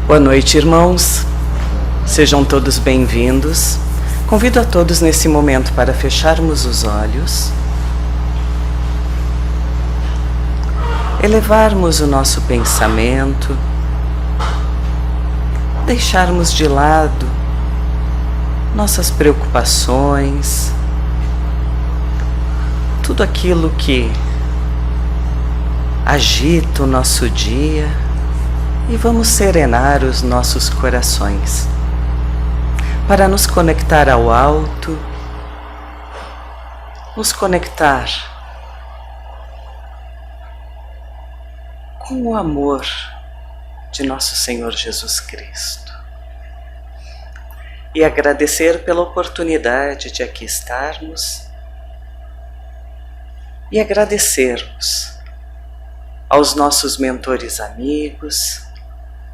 Boa noite, irmãos. Sejam todos bem-vindos. Convido a todos nesse momento para fecharmos os olhos, elevarmos o nosso pensamento, deixarmos de lado nossas preocupações, tudo aquilo que agita o nosso dia, e vamos serenar os nossos corações para nos conectar ao alto, nos conectar com o amor de nosso Senhor Jesus Cristo e agradecer pela oportunidade de aqui estarmos e agradecermos aos nossos mentores amigos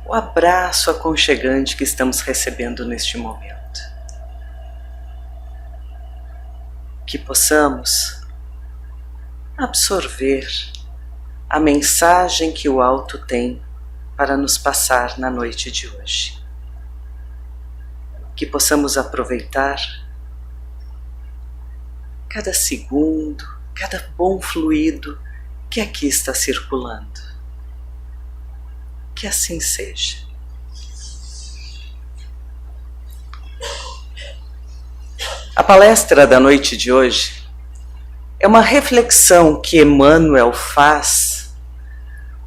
o abraço aconchegante que estamos recebendo neste momento. Que possamos absorver a mensagem que o alto tem para nos passar na noite de hoje. Que possamos aproveitar cada segundo, cada bom fluido que aqui está circulando. Que assim seja. A palestra da noite de hoje é uma reflexão que Emmanuel faz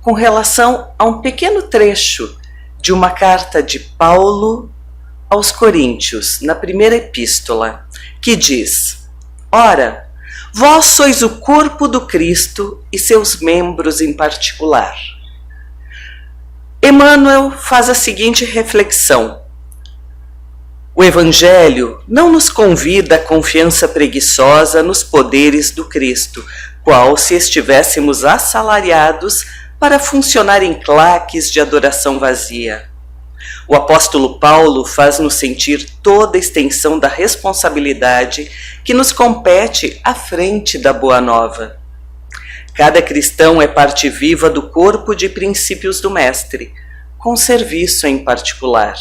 com relação a um pequeno trecho de uma carta de Paulo aos Coríntios, na primeira epístola, que diz: Ora, vós sois o corpo do Cristo e seus membros em particular. Emmanuel faz a seguinte reflexão: o Evangelho não nos convida à confiança preguiçosa nos poderes do Cristo, qual se estivéssemos assalariados para funcionar em claques de adoração vazia. O apóstolo Paulo faz-nos sentir toda a extensão da responsabilidade que nos compete à frente da Boa Nova. Cada cristão é parte viva do corpo de princípios do Mestre, com serviço em particular.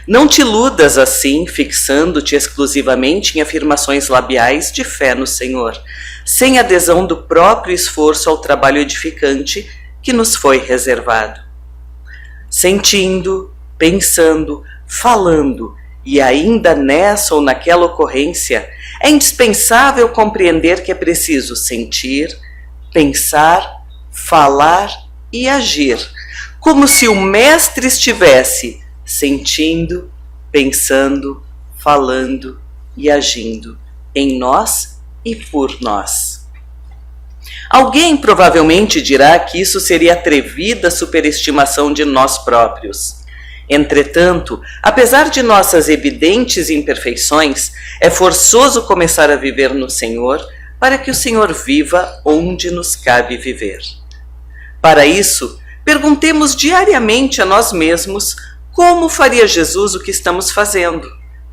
Não te iludas assim, fixando-te exclusivamente em afirmações labiais de fé no Senhor, sem adesão do próprio esforço ao trabalho edificante que nos foi reservado. Sentindo, pensando, falando, e ainda nessa ou naquela ocorrência, é indispensável compreender que é preciso sentir, pensar, falar e agir, como se o Mestre estivesse sentindo, pensando, falando e agindo em nós e por nós. Alguém provavelmente dirá que isso seria atrevida superestimação de nós próprios. Entretanto, apesar de nossas evidentes imperfeições, é forçoso começar a viver no Senhor para que o Senhor viva onde nos cabe viver. Para isso, perguntemos diariamente a nós mesmos como faria Jesus o que estamos fazendo,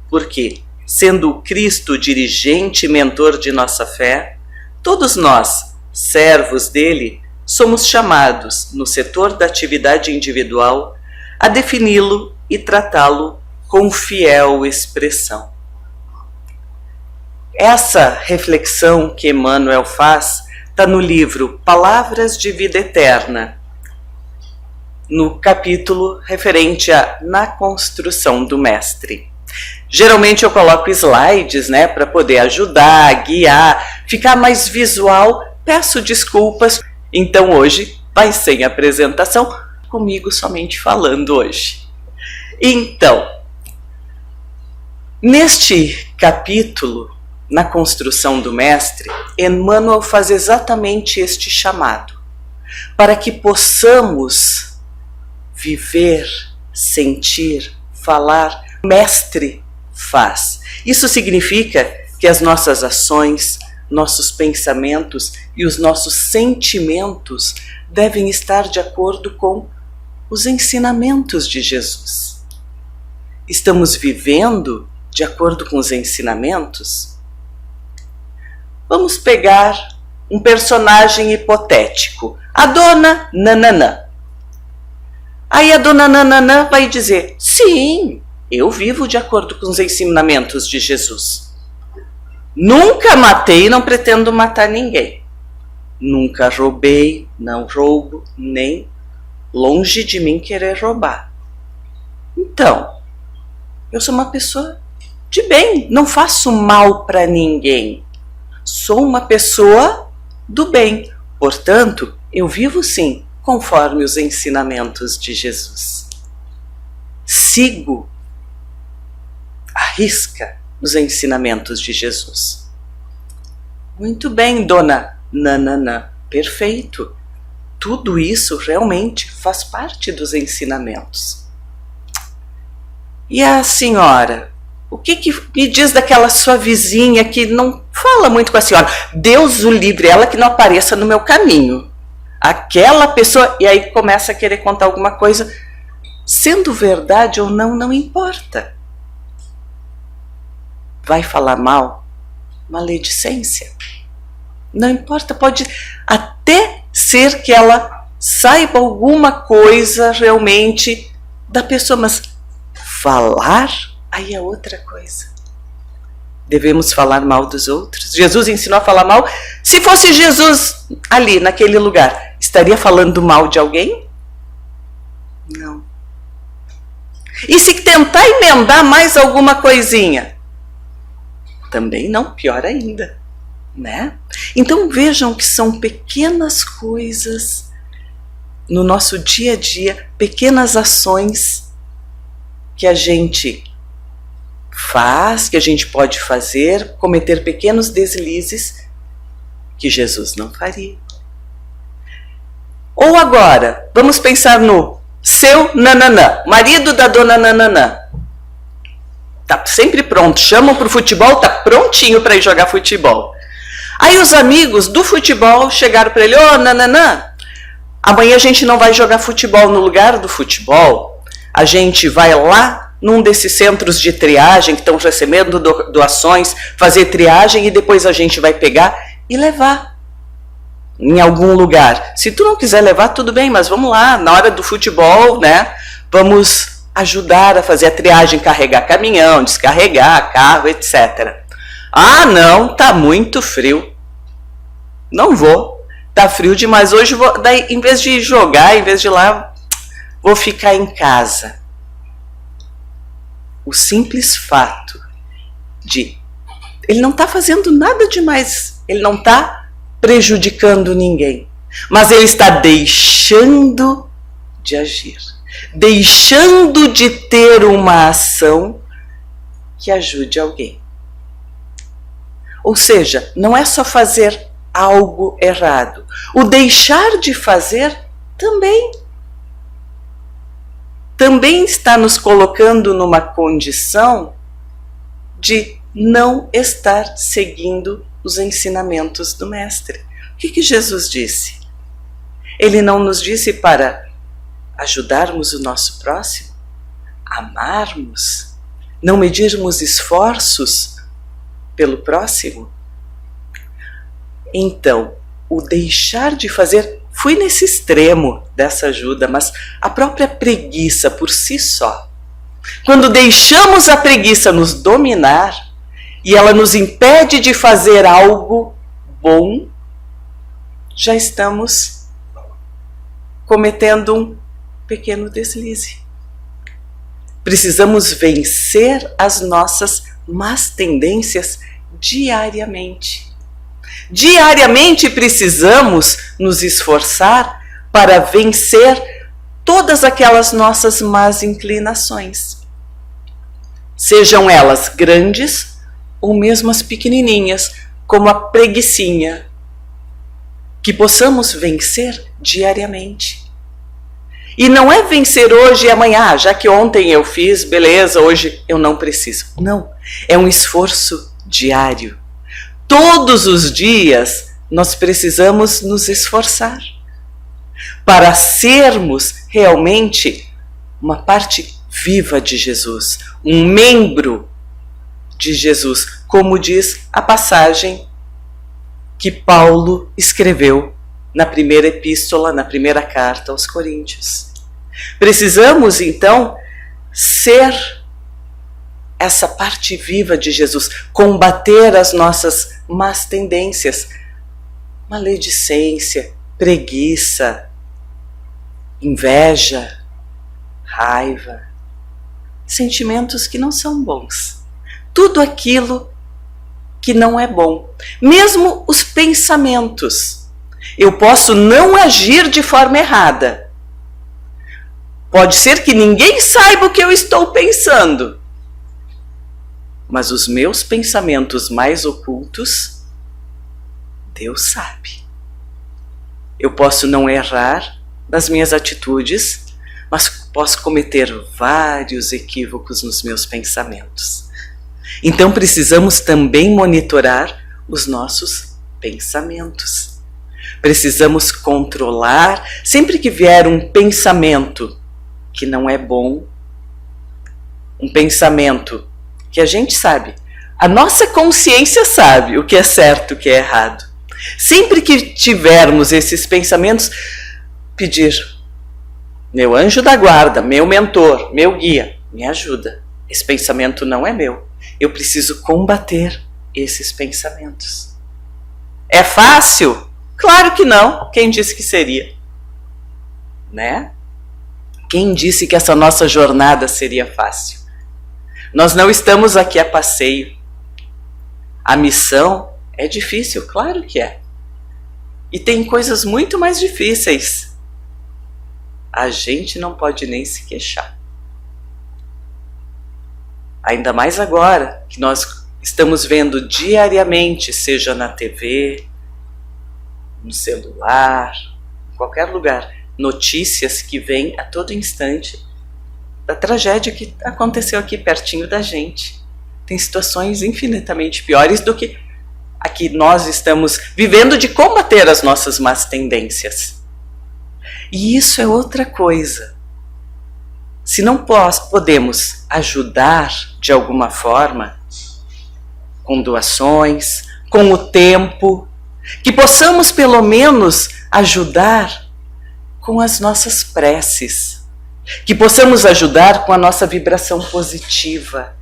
porque, sendo o Cristo o dirigente e mentor de nossa fé, todos nós, servos dele, somos chamados, no setor da atividade individual, a defini-lo e tratá-lo com fiel expressão. Essa reflexão que Emmanuel faz está no livro Palavras de Vida Eterna, no capítulo referente a Na Construção do Mestre. Geralmente eu coloco slides, para poder ajudar, guiar, ficar mais visual. Peço desculpas, então hoje vai sem apresentação, comigo somente falando hoje. Então, neste capítulo, Na Construção do Mestre, Emmanuel faz exatamente este chamado, para que possamos viver, sentir, falar, o Mestre faz. Isso significa que as nossas ações, nossos pensamentos e os nossos sentimentos devem estar de acordo com os ensinamentos de Jesus. Estamos vivendo de acordo com os ensinamentos? Vamos pegar um personagem hipotético, a dona Nananã. Aí a dona Nananã vai dizer, sim, eu vivo de acordo com os ensinamentos de Jesus. Nunca matei e não pretendo matar ninguém. Nunca roubei, não roubo, nem longe de mim querer roubar. Então, eu sou uma pessoa de bem, não faço mal para ninguém. Sou uma pessoa do bem. Portanto, eu vivo sim, conforme os ensinamentos de Jesus. Sigo à risca os ensinamentos de Jesus. Muito bem, dona Nananã, perfeito. Tudo isso realmente faz parte dos ensinamentos. E a senhora, o que me diz daquela sua vizinha que não fala muito com a senhora? Deus o livre, ela que não apareça no meu caminho. Aquela pessoa, e aí começa a querer contar alguma coisa, sendo verdade ou não, não importa. Vai falar mal? Maledicência. Não importa, pode até ser que ela saiba alguma coisa realmente da pessoa, mas falar, aí é outra coisa. Devemos falar mal dos outros. Jesus ensinou a falar mal. Se fosse Jesus ali, naquele lugar, estaria falando mal de alguém? Não. E se tentar emendar mais alguma coisinha? Também não, pior ainda, né? Então vejam que são pequenas coisas no nosso dia a dia, pequenas ações que a gente faz, que a gente pode fazer, cometer pequenos deslizes que Jesus não faria. Ou agora, vamos pensar no seu Nananã, marido da dona Nananã. Tá sempre pronto, chamam para o futebol, tá prontinho para ir jogar futebol. Aí os amigos do futebol chegaram para ele, ô Nananã, amanhã a gente não vai jogar futebol, no lugar do futebol, a gente vai lá num desses centros de triagem que estão recebendo doações, fazer triagem e depois a gente vai pegar e levar em algum lugar. Se tu não quiser levar, tudo bem, mas vamos lá, na hora do futebol, né? Vamos ajudar a fazer a triagem, carregar caminhão, descarregar carro, etc. Ah, não, tá muito frio. Não vou. Tá frio demais. Hoje, daí, em vez de jogar, em vez de ir lá, vou ficar em casa. O simples fato de ele não está fazendo nada demais, ele não está prejudicando ninguém, mas ele está deixando de agir, deixando de ter uma ação que ajude alguém. Ou seja, não é só fazer algo errado, o deixar de fazer também está nos colocando numa condição de não estar seguindo os ensinamentos do Mestre. O que Jesus disse? Ele não nos disse para ajudarmos o nosso próximo, amarmos, não medirmos esforços pelo próximo? Então, o deixar de fazer, fui nesse extremo dessa ajuda, mas a própria preguiça por si só. Quando deixamos a preguiça nos dominar e ela nos impede de fazer algo bom, já estamos cometendo um pequeno deslize. Precisamos vencer as nossas más tendências diariamente. Diariamente precisamos nos esforçar para vencer todas aquelas nossas más inclinações. Sejam elas grandes ou mesmo as pequenininhas, como a preguicinha, que possamos vencer diariamente. E não é vencer hoje e amanhã, já que ontem eu fiz, beleza, hoje eu não preciso. Não, é um esforço diário. Todos os dias nós precisamos nos esforçar para sermos realmente uma parte viva de Jesus, um membro de Jesus, como diz a passagem que Paulo escreveu na primeira epístola, na primeira carta aos Coríntios. Precisamos, então, ser essa parte viva de Jesus, combater as nossas más tendências, maledicência, preguiça, inveja, raiva, sentimentos que não são bons. Tudo aquilo que não é bom. Mesmo os pensamentos. Eu posso não agir de forma errada. Pode ser que ninguém saiba o que eu estou pensando. Mas os meus pensamentos mais ocultos, Deus sabe. Eu posso não errar nas minhas atitudes, mas posso cometer vários equívocos nos meus pensamentos. Então precisamos também monitorar os nossos pensamentos. Precisamos controlar, sempre que vier um pensamento que não é bom, um pensamento que a gente sabe, a nossa consciência sabe o que é certo e o que é errado. Sempre que tivermos esses pensamentos, pedir: meu anjo da guarda, meu mentor, meu guia, me ajuda. Esse pensamento não é meu. Eu preciso combater esses pensamentos. É fácil? Claro que não. Quem disse que seria? Né? Quem disse que essa nossa jornada seria fácil? Nós não estamos aqui a passeio. A missão é difícil, claro que é. E tem coisas muito mais difíceis. A gente não pode nem se queixar. Ainda mais agora que nós estamos vendo diariamente, seja na TV, no celular, em qualquer lugar, notícias que vêm a todo instante da tragédia que aconteceu aqui pertinho da gente. Tem situações infinitamente piores do que a que nós estamos vivendo, de combater as nossas más tendências. E isso é outra coisa. Se não podemos ajudar de alguma forma, com doações, com o tempo, que possamos pelo menos ajudar com as nossas preces, que possamos ajudar com a nossa vibração positiva,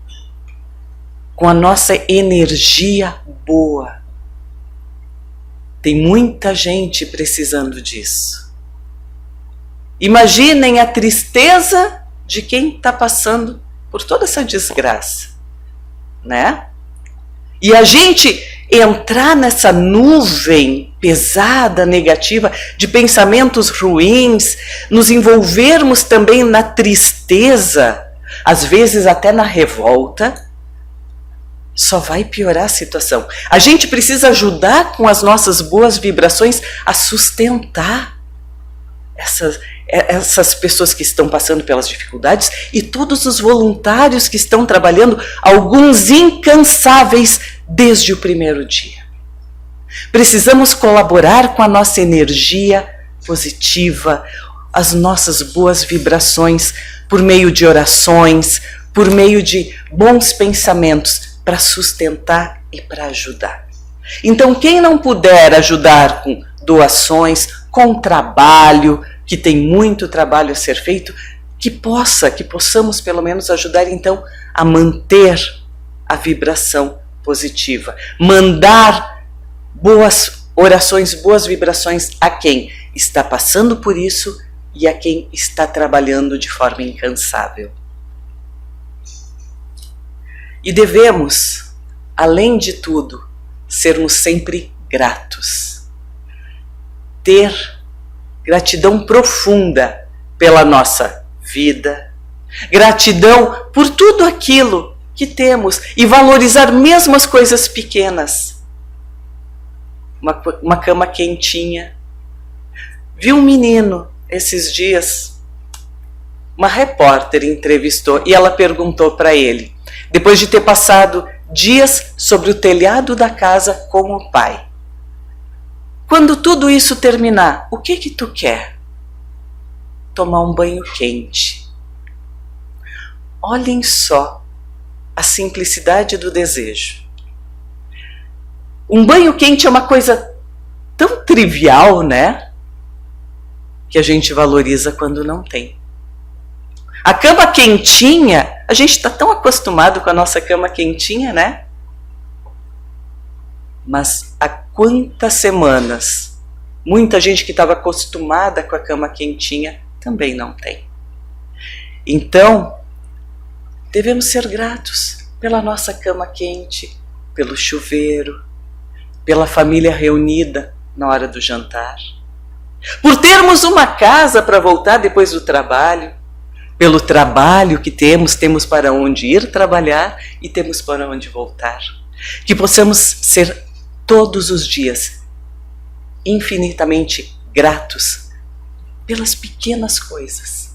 com a nossa energia boa. Tem muita gente precisando disso. Imaginem a tristeza de quem está passando por toda essa desgraça, né? E a gente entrar nessa nuvem pesada, negativa, de pensamentos ruins, nos envolvermos também na tristeza, às vezes até na revolta, só vai piorar a situação. A gente precisa ajudar com as nossas boas vibrações a sustentar essas pessoas que estão passando pelas dificuldades e todos os voluntários que estão trabalhando, alguns incansáveis desde o primeiro dia. Precisamos colaborar com a nossa energia positiva, as nossas boas vibrações, por meio de orações, por meio de bons pensamentos, para sustentar e para ajudar. Então, quem não puder ajudar com doações, com trabalho, que tem muito trabalho a ser feito, que possamos pelo menos ajudar então a manter a vibração positiva, mandar boas orações, boas vibrações a quem está passando por isso e a quem está trabalhando de forma incansável. E devemos, além de tudo, sermos sempre gratos. Ter gratidão profunda pela nossa vida, gratidão por tudo aquilo que temos e valorizar mesmo as coisas pequenas. Uma cama quentinha. Vi um menino esses dias, uma repórter entrevistou e ela perguntou para ele, depois de ter passado dias sobre o telhado da casa com o pai: quando tudo isso terminar, o que tu quer? Tomar um banho quente. Olhem só a simplicidade do desejo. Um banho quente é uma coisa tão trivial, né? Que a gente valoriza quando não tem. A cama quentinha, a gente está tão acostumado com a nossa cama quentinha, né? Mas há quantas semanas, muita gente que estava acostumada com a cama quentinha também não tem. Então, devemos ser gratos pela nossa cama quente, pelo chuveiro, pela família reunida na hora do jantar, por termos uma casa para voltar depois do trabalho, pelo trabalho que temos para onde ir trabalhar e temos para onde voltar. Que possamos ser todos os dias infinitamente gratos pelas pequenas coisas,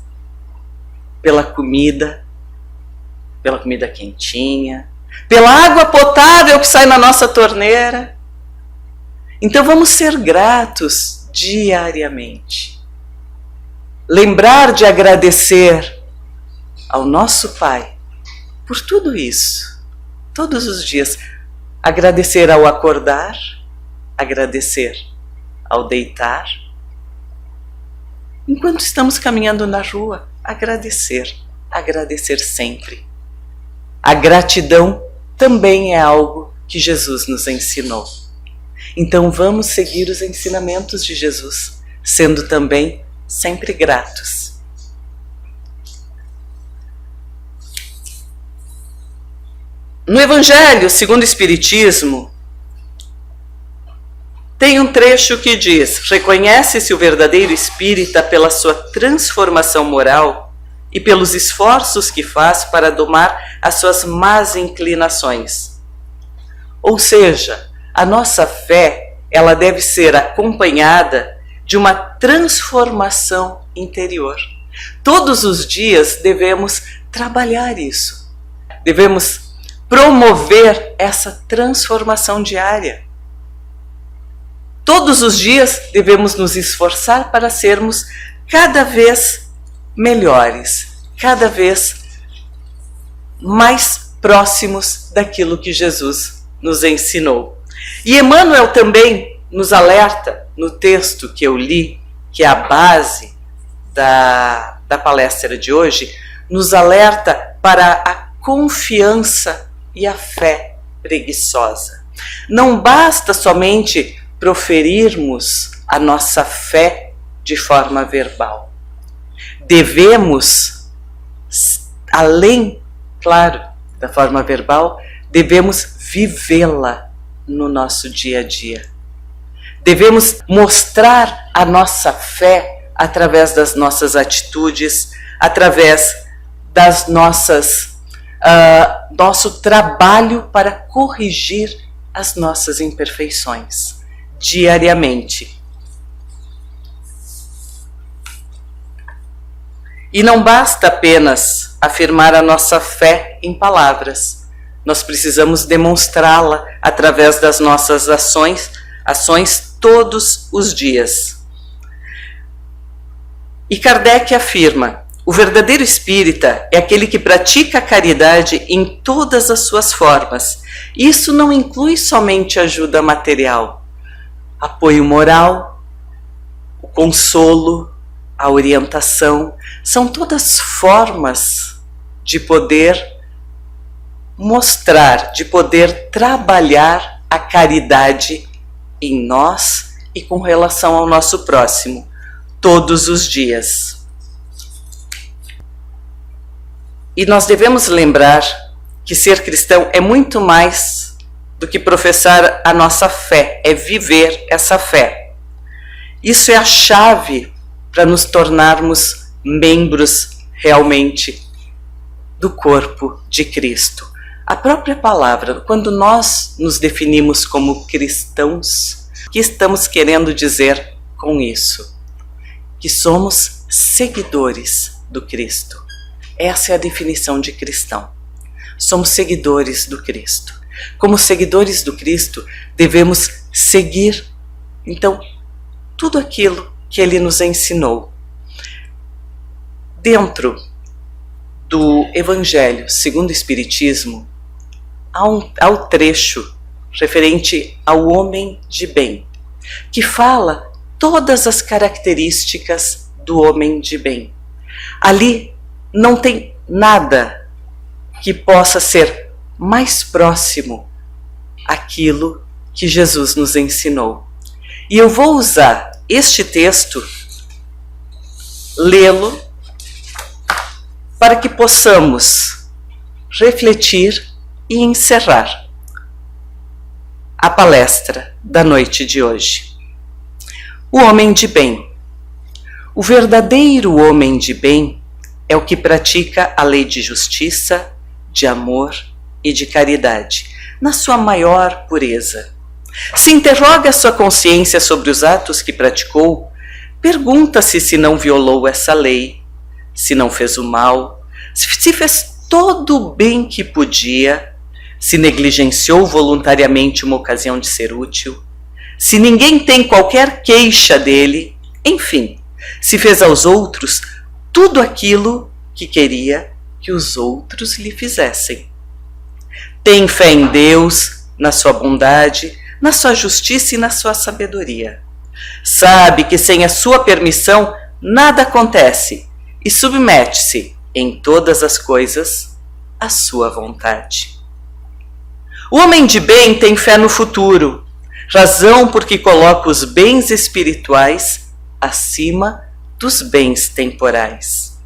pela comida quentinha, pela água potável que sai na nossa torneira. Então vamos ser gratos diariamente. Lembrar de agradecer ao nosso Pai por tudo isso, todos os dias. Agradecer ao acordar, agradecer ao deitar. Enquanto estamos caminhando na rua, agradecer sempre. A gratidão também é algo que Jesus nos ensinou. Então vamos seguir os ensinamentos de Jesus, sendo também sempre gratos. No Evangelho segundo o Espiritismo, tem um trecho que diz: reconhece-se o verdadeiro espírita pela sua transformação moral e pelos esforços que faz para domar as suas más inclinações. Ou seja, a nossa fé, ela deve ser acompanhada de uma transformação interior. Todos os dias devemos trabalhar isso. Devemos promover essa transformação diária. Todos os dias devemos nos esforçar para sermos cada vez melhores, cada vez mais próximos daquilo que Jesus nos ensinou. E Emmanuel também nos alerta no texto que eu li, que é a base da palestra de hoje, nos alerta para a confiança e a fé preguiçosa. Não basta somente proferirmos a nossa fé de forma verbal. Devemos, além, claro, da forma verbal, devemos vivê-la no nosso dia a dia. Devemos mostrar a nossa fé através das nossas atitudes, através das nosso trabalho para corrigir as nossas imperfeições diariamente. E não basta apenas afirmar a nossa fé em palavras. Nós precisamos demonstrá-la através das nossas ações todos os dias. E Kardec afirma: o verdadeiro espírita é aquele que pratica a caridade em todas as suas formas. Isso não inclui somente ajuda material, apoio moral, o consolo, a orientação. São todas formas de poder mostrar, de poder trabalhar a caridade em nós e com relação ao nosso próximo, todos os dias. E nós devemos lembrar que ser cristão é muito mais do que professar a nossa fé, é viver essa fé. Isso é a chave para nos tornarmos membros realmente do corpo de Cristo. A própria palavra, quando nós nos definimos como cristãos, o que estamos querendo dizer com isso? Que somos seguidores do Cristo. Essa é a definição de cristão. Somos seguidores do Cristo. Como seguidores do Cristo, devemos seguir, então, tudo aquilo que Ele nos ensinou. Dentro do Evangelho segundo o Espiritismo, há o trecho referente ao homem de bem, que fala todas as características do homem de bem. Ali não tem nada que possa ser mais próximo àquilo que Jesus nos ensinou. E eu vou usar este texto, lê-lo, para que possamos refletir e encerrar a palestra da noite de hoje. O homem de bem. O verdadeiro homem de bem é o que pratica a lei de justiça, de amor e de caridade, na sua maior pureza. Se interroga a sua consciência sobre os atos que praticou, pergunta-se se não violou essa lei, se não fez o mal, se fez todo o bem que podia, se negligenciou voluntariamente uma ocasião de ser útil, se ninguém tem qualquer queixa dele, enfim, se fez aos outros tudo aquilo que queria que os outros lhe fizessem. Tem fé em Deus, na sua bondade, na sua justiça e na sua sabedoria. Sabe que sem a sua permissão nada acontece e submete-se em todas as coisas à sua vontade. O homem de bem tem fé no futuro, razão porque coloca os bens espirituais acima dos bens temporais.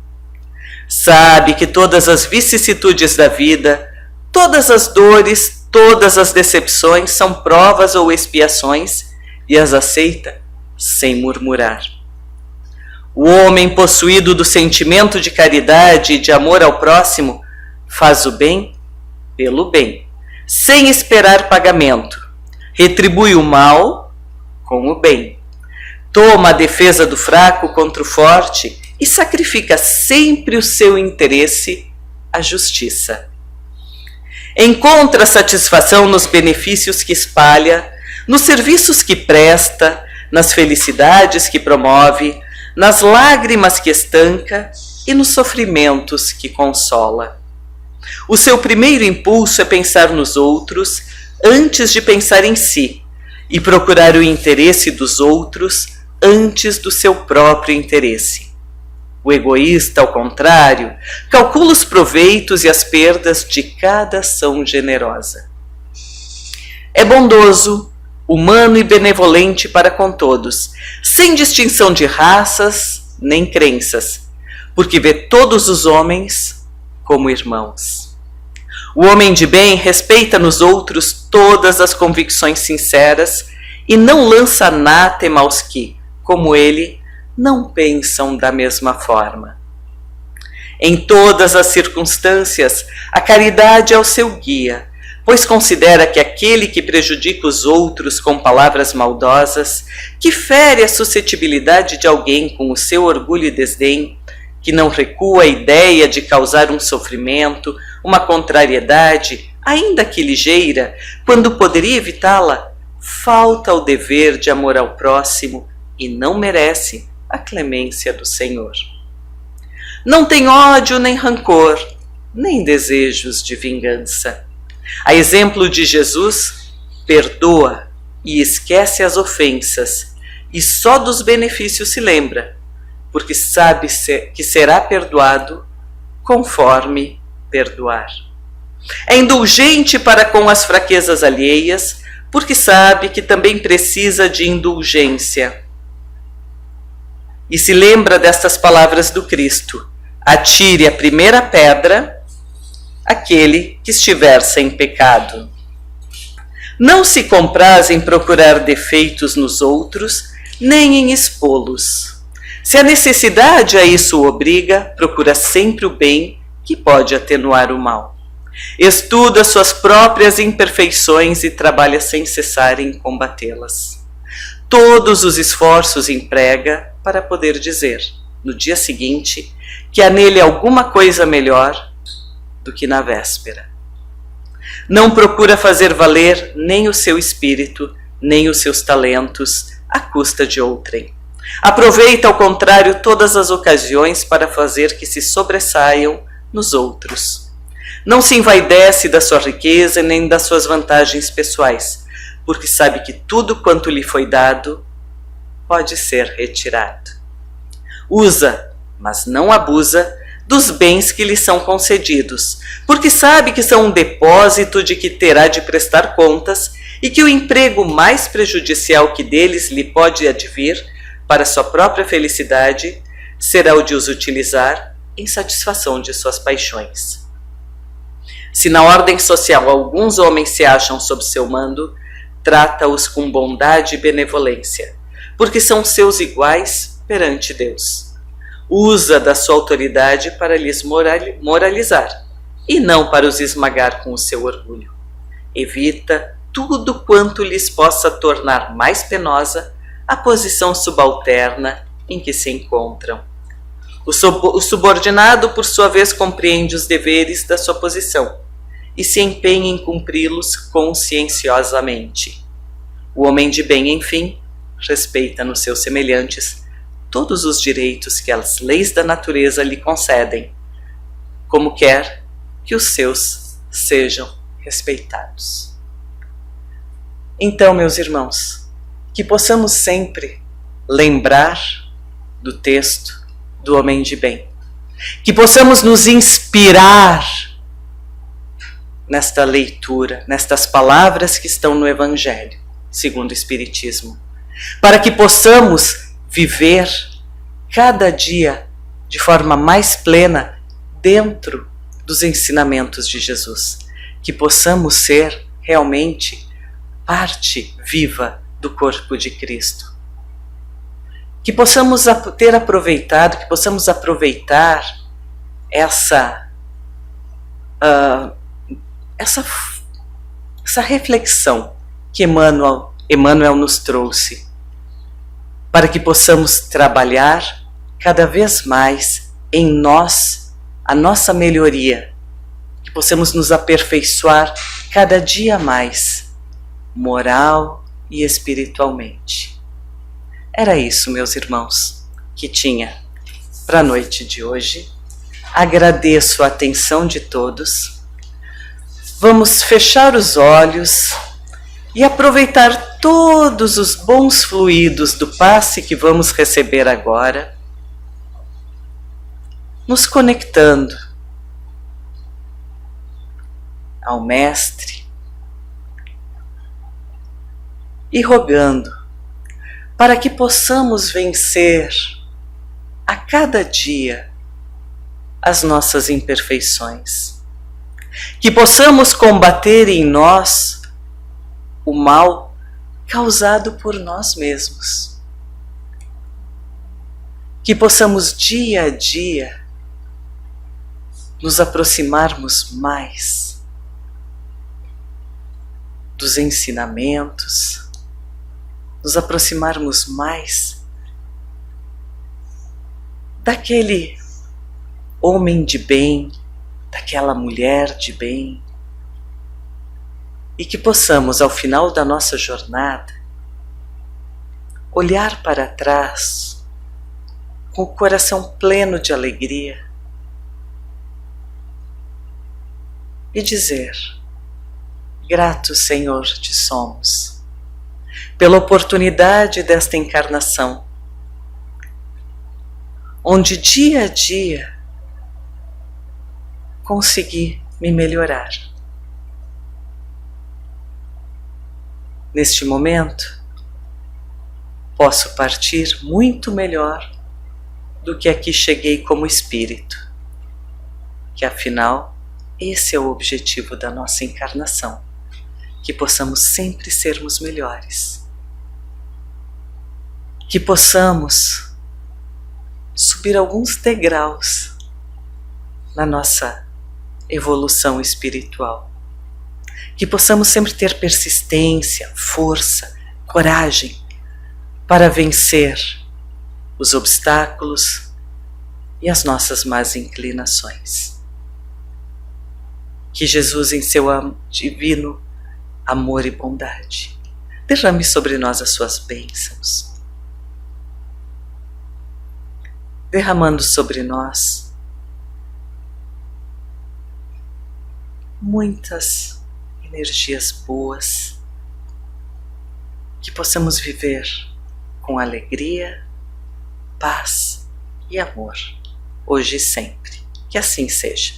Sabe que todas as vicissitudes da vida, todas as dores, todas as decepções são provas ou expiações e as aceita sem murmurar. O homem possuído do sentimento de caridade e de amor ao próximo faz o bem pelo bem, sem esperar pagamento, retribui o mal com o bem, toma a defesa do fraco contra o forte e sacrifica sempre o seu interesse à justiça. Encontra satisfação nos benefícios que espalha, nos serviços que presta, nas felicidades que promove, nas lágrimas que estanca e nos sofrimentos que consola. O seu primeiro impulso é pensar nos outros antes de pensar em si e procurar o interesse dos outros antes do seu próprio interesse. O egoísta, ao contrário, calcula os proveitos e as perdas de cada ação generosa. É bondoso, humano e benevolente para com todos, sem distinção de raças nem crenças, porque vê todos os homens como irmãos. O homem de bem respeita nos outros todas as convicções sinceras e não lança anátema aos que, como ele, não pensam da mesma forma. Em todas as circunstâncias, a caridade é o seu guia, pois considera que aquele que prejudica os outros com palavras maldosas, que fere a suscetibilidade de alguém com o seu orgulho e desdém, que não recua a ideia de causar um sofrimento, uma contrariedade, ainda que ligeira, quando poderia evitá-la, falta ao dever de amor ao próximo e não merece a clemência do Senhor. Não tem ódio nem rancor, nem desejos de vingança. A exemplo de Jesus, perdoa e esquece as ofensas, e só dos benefícios se lembra, porque sabe que será perdoado conforme perdoar. É indulgente para com as fraquezas alheias, porque sabe que também precisa de indulgência. E se lembra destas palavras do Cristo: atire a primeira pedra aquele que estiver sem pecado. Não se compraz em procurar defeitos nos outros, nem em expô-los. Se a necessidade a isso o obriga, procura sempre o bem que pode atenuar o mal. Estuda suas próprias imperfeições e trabalha sem cessar em combatê-las. Todos os esforços emprega para poder dizer, no dia seguinte, que há nele alguma coisa melhor do que na véspera. Não procura fazer valer nem o seu espírito, nem os seus talentos, à custa de outrem. Aproveita, ao contrário, todas as ocasiões para fazer que se sobressaiam nos outros. Não se envaidece da sua riqueza nem das suas vantagens pessoais, porque sabe que tudo quanto lhe foi dado pode ser retirado. Usa, mas não abusa, dos bens que lhe são concedidos, porque sabe que são um depósito de que terá de prestar contas e que o emprego mais prejudicial que deles lhe pode advir para sua própria felicidade será o de os utilizar em satisfação de suas paixões. Se na ordem social alguns homens se acham sob seu mando, trata-os com bondade e benevolência, porque são seus iguais perante Deus. Usa da sua autoridade para lhes moralizar, e não para os esmagar com o seu orgulho. Evita tudo quanto lhes possa tornar mais penosa a posição subalterna em que se encontram. O subordinado, por sua vez, compreende os deveres da sua posição e se empenha em cumpri-los conscienciosamente. O homem de bem, enfim, respeita nos seus semelhantes todos os direitos que as leis da natureza lhe concedem, como quer que os seus sejam respeitados. Então, meus irmãos, que possamos sempre lembrar do texto do homem de bem, que possamos nos inspirar nesta leitura, nestas palavras que estão no Evangelho, segundo o Espiritismo, para que possamos viver cada dia de forma mais plena dentro dos ensinamentos de Jesus, que possamos ser realmente parte viva do corpo de Cristo. Que possamos ter aproveitado, que possamos aproveitar essa reflexão que Emmanuel nos trouxe, para que possamos trabalhar cada vez mais em nós, a nossa melhoria, que possamos nos aperfeiçoar cada dia mais, moral e espiritualmente. Era isso, meus irmãos, que tinha para a noite de hoje. Agradeço a atenção de todos. Vamos fechar os olhos e aproveitar todos os bons fluidos do passe que vamos receber agora, nos conectando ao Mestre e rogando para que possamos vencer a cada dia as nossas imperfeições, que possamos combater em nós o mal causado por nós mesmos, que possamos dia a dia nos aproximarmos mais dos ensinamentos, nos aproximarmos mais daquele homem de bem, daquela mulher de bem, e que possamos, ao final da nossa jornada, olhar para trás com o coração pleno de alegria e dizer: grato, Senhor, te somos, pela oportunidade desta encarnação, onde dia a dia consegui me melhorar. Neste momento, posso partir muito melhor do que aqui cheguei como espírito, que afinal esse é o objetivo da nossa encarnação, que possamos sempre sermos melhores, que possamos subir alguns degraus na nossa evolução espiritual, que possamos sempre ter persistência, força, coragem para vencer os obstáculos e as nossas más inclinações. Que Jesus, em seu divino amor e bondade, derrame sobre nós as suas bênçãos, derramando sobre nós muitas energias boas, que possamos viver com alegria, paz e amor, hoje e sempre. Que assim seja.